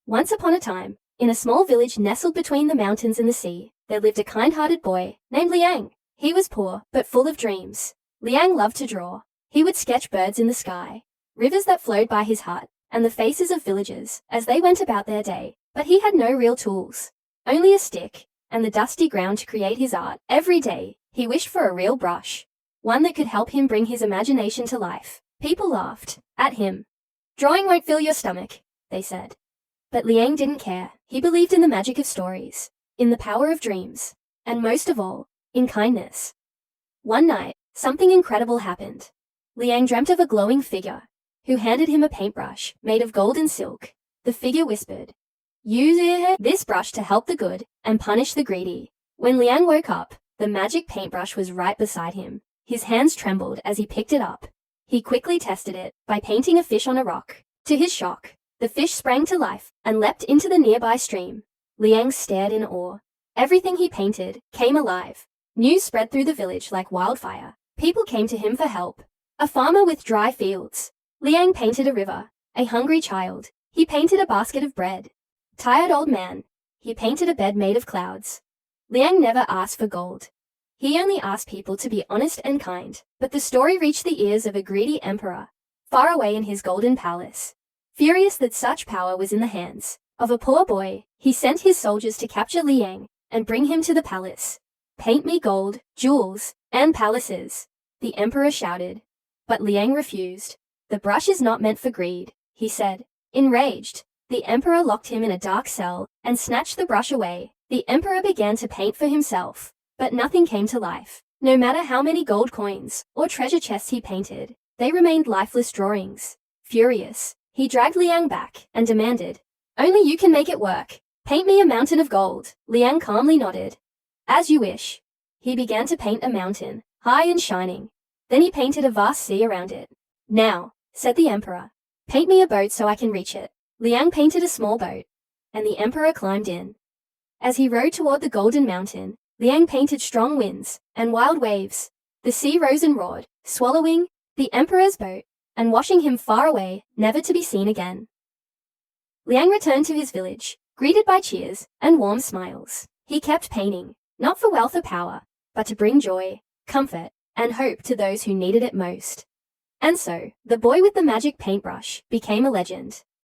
Once upon a time, in a small village nestled between the mountains and the sea, there lived a kind-hearted boy named Liang. He was poor, but full of dreams. Liang loved to draw. He would sketch birds in the sky, rivers that flowed by his hut, and the faces of villagers as they went about their day. But he had no real tools, only a stick and the dusty ground to create his art. Every day, he wished for a real brush, one that could help him bring his imagination to life. People laughed at him. "Drawing won't fill your stomach," they said. But Liang didn't care. He believed in the magic of stories, in the power of dreams, and most of all, in kindness. One night, something incredible happened. Liang dreamt of a glowing figure who handed him a paintbrush made of gold and silk. The figure whispered, "Use this brush to help the good and punish the greedy." When Liang woke up, the magic paintbrush was right beside him. His hands trembled as he picked it up. He quickly tested it by painting a fish on a rock. To his shock, the fish sprang to life and leapt into the nearby stream. Liang stared in awe. Everything he painted came alive. News spread through the village like wildfire. People came to him for help. A farmer with dry fields. Liang painted a river. A hungry child. He painted a basket of bread. Tired old man. He painted a bed made of clouds. Liang never asked for gold. He only asked people to be honest and kind. But the story reached the ears of a greedy emperor, far away in his golden palace. Furious that such power was in the hands of a poor boy, he sent his soldiers to capture Liang and bring him to the palace. "Paint me gold, jewels, and palaces," the emperor shouted. But Liang refused. "The brush is not meant for greed," he said. Enraged, the emperor locked him in a dark cell and snatched the brush away. The emperor began to paint for himself, but nothing came to life. No matter how many gold coins or treasure chests he painted, they remained lifeless drawings. Furious, he dragged Liang back and demanded, "Only you can make it work. Paint me a mountain of gold." Liang calmly nodded. "As you wish." He began to paint a mountain, high and shining. Then he painted a vast sea around it. "Now," said the emperor, "paint me a boat so I can reach it." Liang painted a small boat, and the emperor climbed in. As he rowed toward the golden mountain, Liang painted strong winds and wild waves. The sea rose and roared, swallowing the emperor's boat and washing him far away, never to be seen again. Liang returned to his village, greeted by cheers and warm smiles. He kept painting, not for wealth or power, but to bring joy, comfort, and hope to those who needed it most. And so, the boy with the magic paintbrush became a legend.